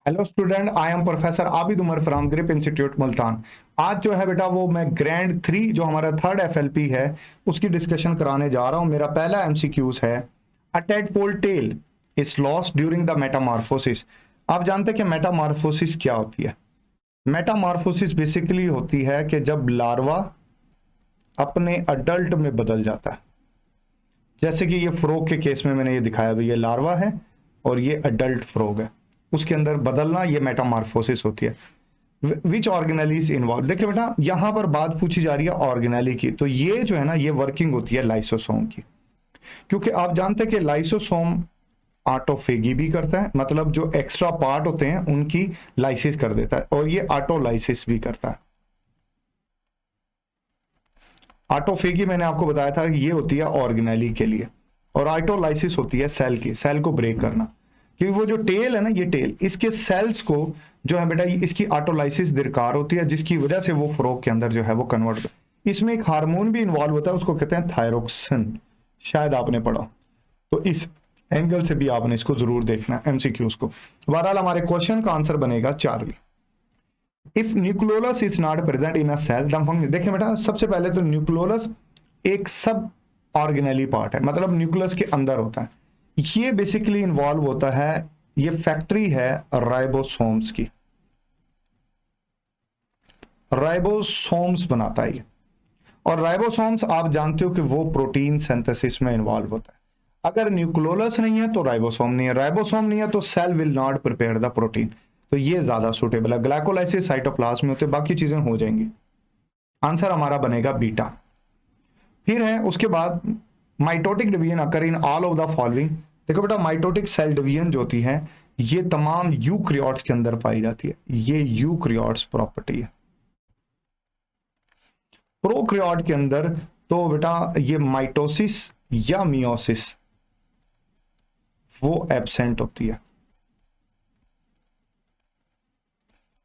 Hello student, I am professor Abid Umar from grip institute Multan. आज जो है बेटा वो मैं ग्रैंड 3 जो हमारा थर्ड एफएलपी है उसकी डिस्कशन कराने जा रहा हूं। मेरा पहला एमसीक्यूज है, a tadpole tail is lost during the metamorphosis. आप जानते हैं कि मेटामॉर्फोसिस क्या होती है? मेटामॉर्फोसिस बेसिकली होती है कि जब लार्वा अपने अडल्ट में बदल जाता है। जैसे कि ये फ्रॉग के केस में मैंने ये दिखाया भाई, ये लार्वा है और ये अडल्ट फ्रॉग है, उसके अंदर बदलना ये मेटामॉर्फोसिस होती है। विच ऑर्गेनेली इज इन्वॉल्व। देखिए बेटा यहां पर बात पूछी जा रही है ऑर्गेनेली की, तो ये जो है ना ये वर्किंग होती है लाइसोसोम की, क्योंकि आप जानते हैं कि लाइसोसोम ऑटोफेगी भी करता है, मतलब जो एक्स्ट्रा पार्ट होते हैं उनकी लाइसिस कर देता है, और ये ऑटोलाइसिस भी करता है। ऑटोफेगी मैंने आपको बताया था कि ये होती है ऑर्गेनेली के लिए, और ऑटोलाइसिस होती है सेल की, सेल को ब्रेक करना। क्योंकि वो जो टेल है ना, ये टेल इसके सेल्स को जो है बेटा इसकी ऑटोलाइसिस दरकार होती है, जिसकी वजह से वो फ्रॉग के अंदर जो है वो कन्वर्ट होता है। इसमें एक हार्मोन भी इन्वॉल्व होता है, उसको कहते हैं थायरोक्सिन, शायद आपने पढ़ा, तो इस एंगल से भी आपने इसको जरूर देखना एमसीक्यूज को। बहरहाल हमारे क्वेश्चन का आंसर बनेगा Charlie. If nucleolus is not present in a cell the function. देखिए बेटा सबसे पहले तो न्यूक्लियोलस एक सब ऑर्गेनेली पार्ट है, मतलब न्यूक्लियस के अंदर होता है। ये बेसिकली इन्वॉल्व होता है, ये फैक्ट्री है राइबोसोम्स की, राइबोसोम्स बनाता है ये। और राइबोसोम्स आप जानते हो कि वो प्रोटीन सिंथेसिस में इन्वॉल्व होता है। अगर न्यूक्लियोलस नहीं है तो राइबोसोम नहीं है, राइबोसोम नहीं है तो cell will not prepare the protein, तो ये ज्यादा सुटेबल है। ग्लाइकोलाइसिस साइटोप्लाज्म में होते, बाकी चीजें हो जाएंगी। आंसर हमारा बनेगा बीटा। फिर है उसके बाद mitotic division occur in all of the following. देखो बेटा माइटोटिक सेल डिवीजन जो होती है ये तमाम यूक्रियोट्स के अंदर पाई जाती है, ये यूक्रियोट्स प्रॉपर्टी है। प्रोक्रियोट के अंदर तो बेटा ये माइटोसिस या मियोसिस वो एब्सेंट होती है,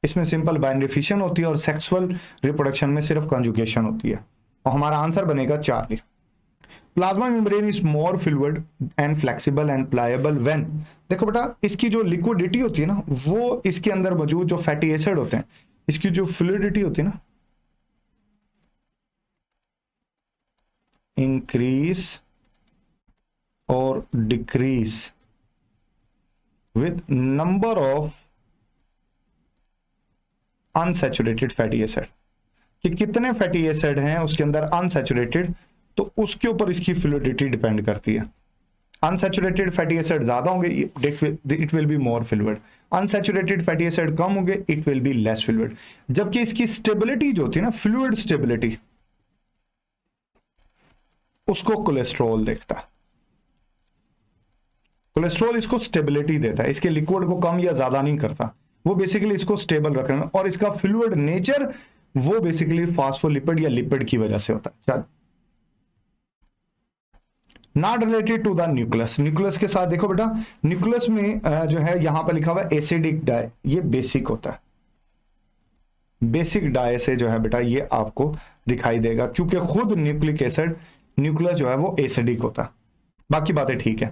इसमें सिंपल बाइनरी फिशन होती है, और सेक्सुअल रिप्रोडक्शन में सिर्फ कंजुगेशन होती है। और हमारा आंसर बनेगा Charlie. Plasma membrane is more fluid and flexible and pliable when. देखो बेटा इसकी जो लिक्विडिटी होती है ना, वो इसके अंदर मौजूद जो फैटी एसिड होते हैं, इसकी जो फ्लूइडिटी होती है ना, इंक्रीज और decrease with number of unsaturated fatty acid, कि कितने फैटी एसिड हैं उसके अंदर अनसैचुरेटेड, तो उसके ऊपर इसकी फ्लूइडिटी डिपेंड करती है। अनसैचुरेटेड फैटी एसिड ज्यादा होंगे it will be more fluid, unsaturated fatty acid कम होंगे it will be less fluid. जबकि इसकी स्टेबिलिटी जो होती है ना, फ्लूइड स्टेबिलिटी, उसको कोलेस्ट्रॉल देखता है। कोलेस्ट्रॉल इसको स्टेबिलिटी देता है, इसके लिक्विड को कम या ज्यादा नहीं करता, वो बेसिकली इसको स्टेबल रखने में। और इसका फ्लूइड नेचर वो बेसिकली फास्फोलिपिड या लिपिड की वजह से होता है। चल not related to the nucleus. Nucleus के साथ देखो बेटा, न्यूक्लियस में जो है यहां पर लिखा हुआ है एसिडिक डाई, ये बेसिक होता है। बेसिक डाई से जो है बेटा ये आपको दिखाई देगा, क्योंकि खुद न्यूक्लिक एसिड न्यूक्लियस जो है वो एसिडिक होता है। बाकी बातें ठीक है।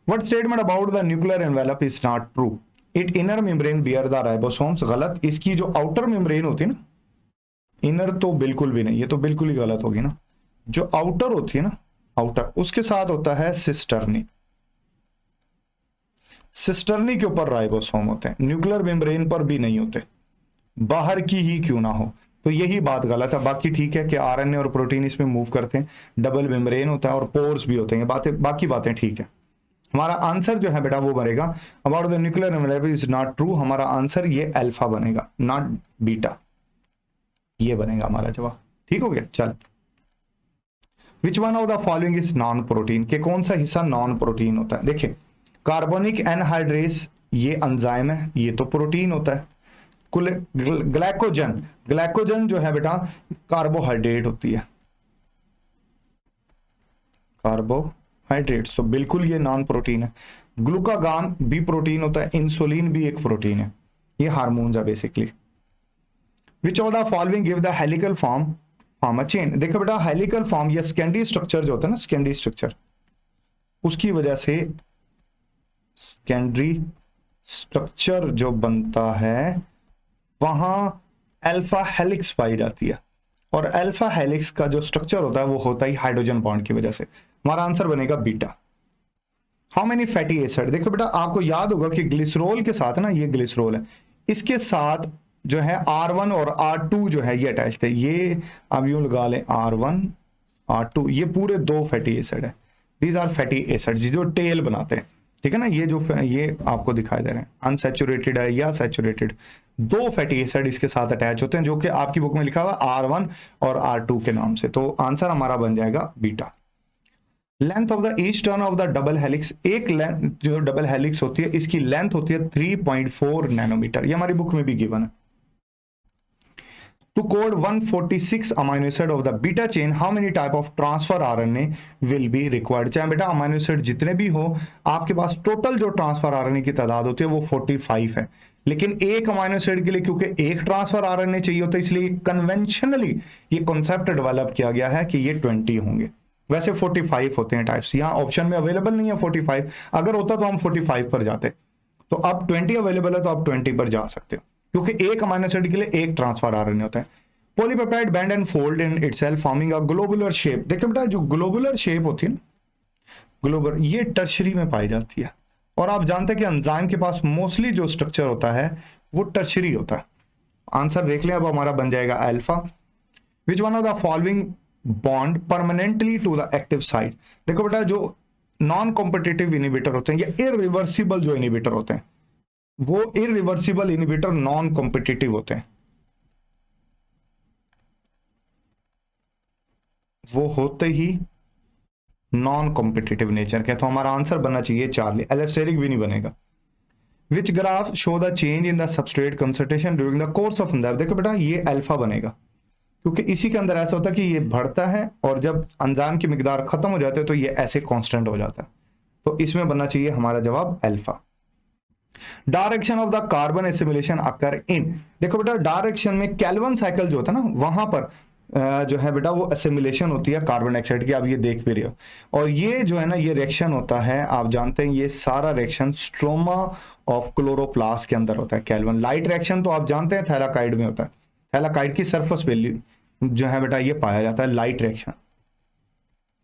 What statement about the nuclear envelope is not true, it inner membrane bear the ribosomes. गलत, इसकी जो आउटर मेम्ब्रेन होती है ना, इनर तो बिल्कुल भी नहीं, ये तो बिल्कुल ही गलत होगी ना। जो आउटर होती है ना, आउटर, उसके साथ होता है सिस्टर्नी, सिस्टर्नी के ऊपर राइबोसोम होते हैं, न्यूक्लियर मेम्ब्रेन पर भी नहीं होते, बाहर की ही क्यों ना हो। तो यही बात गलत है। बाकी ठीक है कि आरएनए और प्रोटीन इसमें मूव करते हैं, डबल मेम्ब्रेन होता है और पोर्स भी होते हैं, बातें बाकी बातें ठीक है। हमारा आंसर जो है बेटा वो बनेगा about the nuclear envelope is not true. हमारा आंसर ये अल्फा बनेगा, नॉट बीटा, ये बनेगा हमारा जवाब। ठीक हो गया। चल विच one of the following is non protein, के कौन सा हिस्सा नॉन प्रोटीन होता है? देखिए कार्बोनिक एनहाइड्रेस ये एंजाइम है, ये तो प्रोटीन होता है। ग्लाइकोजन, ग्लाइकोजन जो है बेटा कार्बोहाइड्रेट होती है, कार्बोहाइड्रेट्स, तो बिल्कुल ये नॉन प्रोटीन है। ग्लूकागॉन भी प्रोटीन होता है, इंसुलिन भी एक प्रोटीन है, ये हार्मोन्स है basically. Which of the following give the helical form form a chain. देखो बेटा हेलिकल फॉर्म या स्कैंडी स्ट्रक्चर जो होता है ना, स्कैंडी स्ट्रक्चर, उसकी वजह से स्कैंड्री स्ट्रक्चर जो बनता है वहां अल्फा हेलिक्स पाई जाती है, और अल्फा हेलिक्स का जो स्ट्रक्चर होता है वो होता ही हाइड्रोजन बॉन्ड की वजह से। हमारा आंसर बनेगा beta. How many fatty acid, देखो बेटा आपको याद होगा कि ग्लिसरॉल के साथ ना, ये ग्लिसरॉल है, इसके साथ जो है R1 और R2 जो है ये अटैच थे। ये आप यूं लगा लें R1 R2, ये पूरे 2 फैटी एसिड है। दीज आर फैटी एसिड जो टेल बनाते हैं, ठीक है ना। ये जो ये आपको दिखाई दे रहे हैं अनसैचुरेटेड है या सैचुरेटेड, 2 फैटी एसिड इसके साथ अटैच होते हैं, जो कि आपकी बुक में लिखा हुआ R1 और R2 के नाम से। तो आंसर हमारा बन जाएगा beta. Length of the each turn off the double helix, एक लेंथ जो डबल हेलिक्स होती है इसकी लेंथ होती है 3.4 नैनोमीटर, ये हमारी बुक में भी गिवन है। To code 146 amino acid of the beta chain, how many type of transfer RNA will be required. चाहे बेटा अमाइनो एसिड जितने भी हो, आपके पास टोटल जो ट्रांसफर आरएनए की तादाद होती है वो 45 है, लेकिन एक अमाइनो एसिड के लिए क्योंकि एक ट्रांसफर आरएनए चाहिए होता है, इसलिए कन्वेंशनली ये कॉन्सेप्ट डेवलप किया गया है कि ये 20 होंगे। वैसे 45 होते हैं टाइप्स, यहाँ ऑप्शन में अवेलेबल नहीं है 45, अगर होता तो हम 45 पर जाते। तो अब 20 अवेलेबल है तो आप 20 पर जा सकते हो, क्योंकि एक अमाइनो एसिड के लिए एक ट्रांसफर आरएनए होता है। Polypeptide bend and fold in itself forming a globular shape. देखिए बेटा जो ग्लोबुलर शेप होती है ना, ग्लोबुलर, ये टर्शरी में पाई जाती है, और आप जानते हैं कि एंजाइम के पास मोस्टली जो स्ट्रक्चर होता है वो टर्शरी होता है। आंसर देख लें, अब हमारा बन जाएगा alpha. Which one of the following bond permanently to the active side. देखो बेटा जो नॉन कॉम्पिटिटिव इनिबिटर होते हैं या इरिवर्सिबल जो इनिबिटर होते हैं, वो इरिवर्सिबल इनिबिटर नॉन कॉम्पिटिटिव होते हैं, वो होते ही नॉन कॉम्पिटिटिव नेचर के। तो हमारा आंसर बनना चाहिए चार्ली, एलेस्टेरिक भी नहीं बनेगा। Which graph show the change in the substrate concentration during the course of enzyme. देखो बेटा ये अल्फा बनेगा, क्योंकि इसी के अंदर ऐसा होता है कि ये बढ़ता है और जब एंजाइम की मिकदार खत्म हो जाती है तो ये ऐसे कांस्टेंट हो जाता है। तो इसमें बनना चाहिए हमारा जवाब alpha. Direction of the carbon assimilation occur in. देखो बेटा डायरेक्शन में कैल्विन साइकिल जो होता है ना, वहां पर जो है बेटा वो एसिमिलेशन होती है कार्बन डाइऑक्साइड की, आप ये देख भी रहे हो। और ये जो है ना ये रिएक्शन होता है, आप जानते हैं ये सारा रिएक्शन स्ट्रोमा ऑफ क्लोरोप्लास्ट के अंदर होता है। कैल्विन लाइट रिएक्शन तो आप जानते हैं थैलाकाइड में होता है, थैलाकाइड की सरफेस वैल्यू जो है बेटा ये पाया जाता है लाइट रिएक्शन।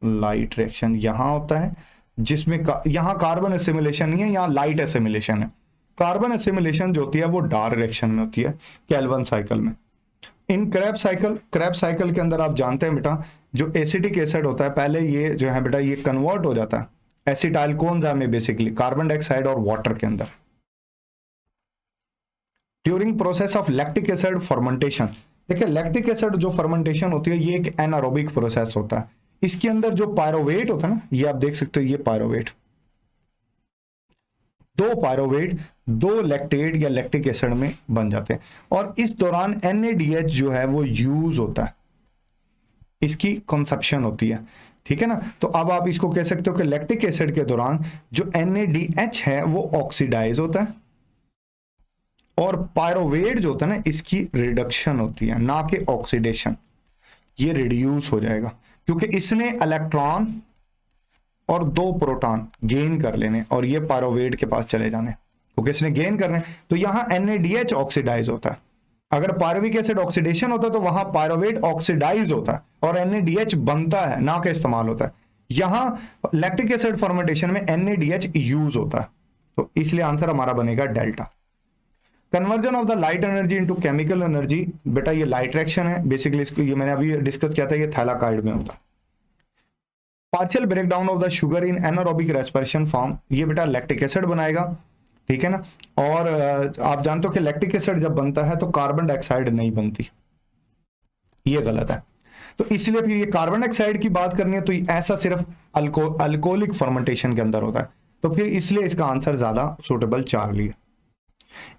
लाइट रिएक्शन यहां होता है जिसमें यहां कार्बन एसिमिलेशन नहीं है, यहां लाइट एसिमिलेशन है। कार्बन एसिमिलेशन जो होती है वो डार्क रिएक्शन में होती है कैल्विन साइकिल में। इन क्रैब साइकिल के अंदर आप जानते हैं बेटा जो एसिटिक एसिड होता है, पहले ये जो है बेटा ये कन्वर्ट हो जाता है एसिटाइल कोएंजाइम में, बेसिकली कार्बन डाइऑक्साइड और वाटर के अंदर। During process of lactic acid fermentation, देखिए लैक्टिक एसिड जो फर्मेंटेशन होती है ये एक एनारोबिक प्रोसेस होता है। इसके अंदर जो पायरोवेट होता है ना, ये आप देख सकते हो, ये पायरोवेट, दो पायरोवेट दो लैक्टेट या लैक्टिक एसिड में बन जाते हैं, और इस दौरान NADH जो है वो यूज होता है, इसकी कंसेप्शन होती है, ठीक है ना। तो अब आप इसको कह सकते हो कि लैक्टिक एसिड के दौरान जो NADH है वो ऑक्सीडाइज होता है, और पायरोवेट जो होता है ना इसकी रिडक्शन होती है, ना कि ऑक्सीडेशन। ये रिड्यूस हो जाएगा क्योंकि इसने इलेक्ट्रॉन और 2 प्रोटॉन गेन कर लेने और ये पायरोवेट के पास चले जाने, क्योंकि इसने गेन करने। तो यहां NADH ऑक्सीडाइज होता है। अगर पायरोविक एसिड ऑक्सीडेशन होता है तो वहां पायरोवेट ऑक्सीडाइज होता है और NADH बनता है, ना कि इस्तेमाल होता है। यहां लैक्टिक एसिड फॉर्मेटेशन में NADH यूज होता है, तो इसलिए आंसर हमारा बनेगा delta. Conversion of the light energy into chemical energy, बेटा ये लाइट रिएक्शन है बेसिकली, इसको ये मैंने अभी डिस्कस किया था, ये थैलाकाइड में होता है। Partial breakdown of the sugar in anaerobic respiration form, ये बेटा लैक्टिक एसिड बनाएगा, ठीक है ना। और आप जानते हो कि लैक्टिक एसिड जब बनता है तो कार्बन डाइऑक्साइड नहीं बनती, ये गलत है। तो इसलिए फिर ये कार्बन डाइऑक्साइड की बात करनी है तो ऐसा सिर्फ अल्कोहलिक फर्मेंटेशन के अंदर होता है, तो फिर इसलिए इसका आंसर ज्यादा सुटेबल चार्ली है।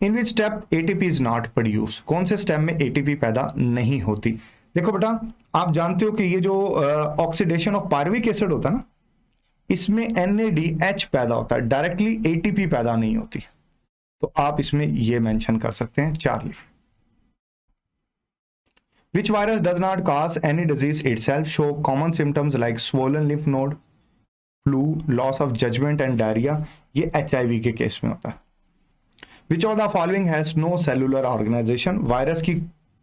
In which step ATP is not produce, कौन से स्टेप में ATP पैदा नहीं होती। देखो बेटा आप जानते हो कि ये जो ऑक्सीडेशन ऑफ पायरुविक एसिड होता है ना, इसमें NADH पैदा होता है, डायरेक्टली ATP पैदा नहीं होती। तो आप इसमें ये मेंशन कर सकते हैं Charlie. Which virus does not cause any disease itself, show common symptoms like swollen lymph node, flu, loss of judgement and diarrhoea. ये HIV के केस में होता है। Which of the following has no cellular organisation, virus की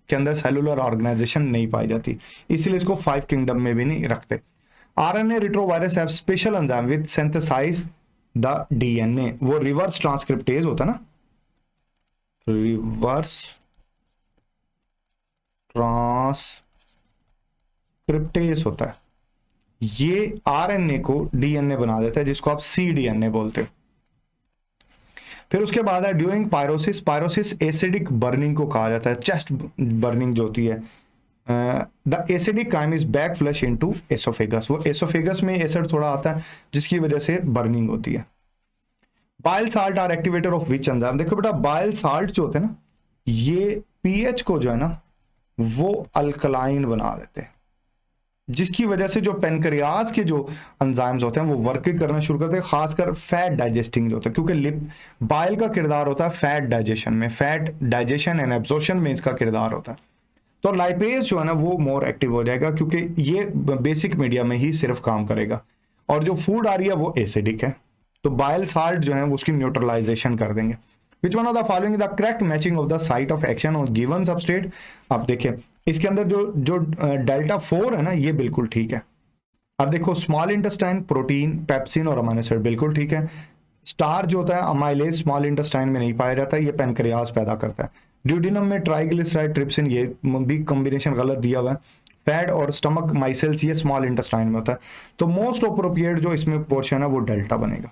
के अंदर cellular organisation नहीं पाई जाती, इसलिए इसको 5 किंगडम में भी नहीं रखते। RNA retrovirus have special enzyme with synthesise the DNA, वो रिवर्स ट्रांसक्रिप्टेज होता है ना, रिवर्स ट्रांसक्रिप्टेज होता है, ये आरएनए को डीएनए बना देता है, जिसको आप cDNA बोलते हो। फिर उसके बाद है during pyrosis, pyrosis acidic burning को कहा जाता है, चेस्ट बर्निंग जो होती है। The acidic chyme is back flush into oesophagus, वो एसोफेगस में एसिड थोड़ा आता है जिसकी वजह से बर्निंग होती है। Bile salt are activator of which enzyme, देखो बेटा बाइल साल्ट जो होते हैं ना, ये पीएच को जो है ना वो अल्कलाइन बना देते हैं, जिसकी वजह से जो पेनक्रियाज के जो एंजाइम्स होते हैं वो वर्किंग करना शुरू करते हैं, खासकर फैट डाइजेस्टिंग जो होता है, क्योंकि बाइल का किरदार होता है फैट डाइजेशन में, फैट डाइजेशन एंड एब्जॉर्प्शन में इसका किरदार होता है। तो लाइपेज जो है ना वो मोर एक्टिव हो जाएगा, क्योंकि ये बेसिक मीडिया में ही सिर्फ काम करेगा, और जो फूड आ रही है वो एसिडिक है, तो बाइल साल्ट जो है उसकी न्यूट्रलाइजेशन कर देंगे। विच one of the following the correct matching of the site of action on given substrate, आप देखें इसके अंदर जो डेल्टा 4 है ना ये बिल्कुल ठीक है। अब देखो स्मॉल इंटेस्टाइन, प्रोटीन, पेप्सिन और अमीनो एसिड बिल्कुल ठीक है। स्टार जो होता है अमाइलेज स्मॉल इंटेस्टाइन में नहीं पाया जाता, ये पेनक्रियाज पैदा करता है। ड्यूडिनम में ट्राइग्लिसराइड, ट्रिप्सिन, ये भी कॉम्बिनेशन गलत दिया हुआ है। फैट और स्टमक माइसेल्स ये स्मॉल इंटेस्टाइन में होता है, तो मोस्ट अप्रोप्रिएट जो इसमें पोर्शन है वो डेल्टा बनेगा।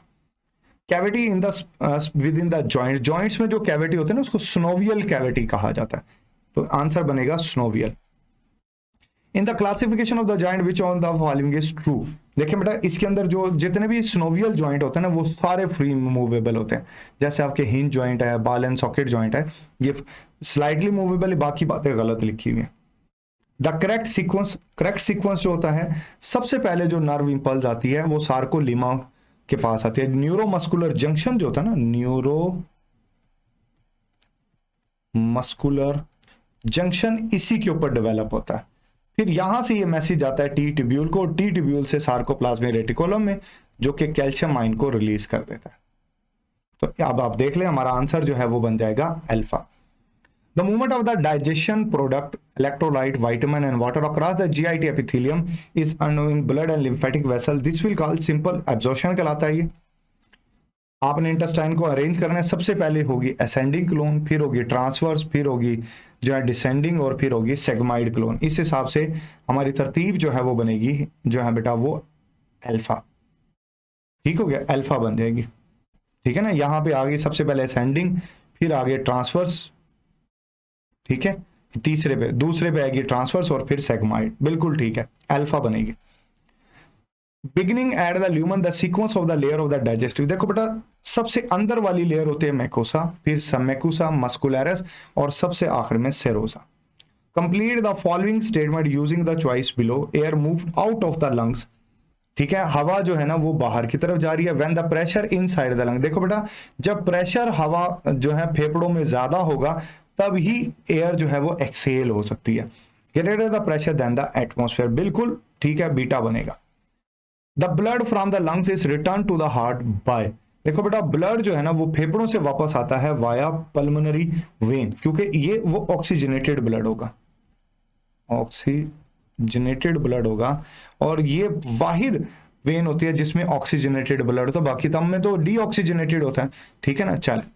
Cavity in the with in the joint, joints में जो कैविटी होते हैं ना उसको स्नोवियल कैविटी कहा जाता है, तो आंसर बनेगा synovial. In the classification of the joint which on the following is true, देखिए बेटा इसके अंदर जो जितने भी स्नोवियल जॉइंट होते हैं ना वो सारे फ्री मूवेबल होते हैं, जैसे आपके हिंज जॉइंट है, बॉल एंड सॉकेट जॉइंट है, ये स्लाइटली मूवेबल, बाकी बातें गलत लिखी हुई है। द करेक्ट सीक्वेंस जो होता है, सबसे पहले जो नर्व इंपल्स आती है वो सार्कोलीमा के पास आती है। न्यूरोमस्कुलर जंक्शन जो होता है ना, न्यूरोमस्कुलर जंक्शन इसी के ऊपर डेवलप होता है। फिर यहां से ये मैसेज आता है टी ट्यूब्यूल को, टी ट्यूब्यूल से सार्कोप्लाज्मिक रेटिकुलम में, जो कि कैल्शियम आयन को रिलीज कर देता है। तो अब आप देख लें हमारा आंसर जो है वो बन जाएगा alpha. The movement of the digestion product electrolyte, vitamin and water across the GIT epithelium is in blood and lymphatic vessel, this will called simple absorption कहलाता है। ये आपने इंटेस्टाइन को अरेंज करना है, सबसे पहले होगी असेंडिंग क्लोन, फिर होगी ट्रांसवर्स, फिर होगी जो है डिसेंडिंग, और फिर होगी सेगमाइड क्लोन। इस हिसाब से हमारी तरतीब जो है वो बनेगी जो है बेटा वो अल्फा। ठीक हो गया, अल्फा बन जाएगी। ठीक है ना, यहां पे आगे सबसे पहले असेंडिंग, फिर आगे ट्रांसवर्स, ठीक है, तीसरे पे दूसरे पे आएगी ट्रांसवर्स और फिर सेगमाइड, बिल्कुल ठीक है, अल्फा बनेगी। Beginning at the lumen the sequence of the layer of the digestive, देखो बेटा सबसे अंदर वाली लेयर होती है मैकोसा, फिर सबमैकोसा, मस्कुलरस और सबसे आखिर में serosa. Complete the following statement using the choice below, air moved out of the lungs, ठीक है, हवा जो है ना वो बाहर की तरफ जा रही है। When the pressure inside the lung, देखो बेटा जब प्रेशर हवा जो है फेफड़ों में ज्यादा होगा तब ही एयर जो है वो एक्सेल हो सकती है। Greater the pressure than the atmosphere, बिल्कुल ठीक है, बीटा बनेगा। The blood from the lungs is return to the heart by, देखो बेटा ब्लड जो है ना वो फेफड़ों से वापस आता है वाया पल्मोनरी वेन, क्योंकि ये वो ऑक्सीजनेटेड ब्लड होगा, ऑक्सीजनेटेड ब्लड होगा, और ये वाहिद वेन होती है जिसमें ऑक्सीजनेटेड ब्लड, तो बाकी तब में तो डीऑक्सीजनेटेड होता है। ठीक है ना, चल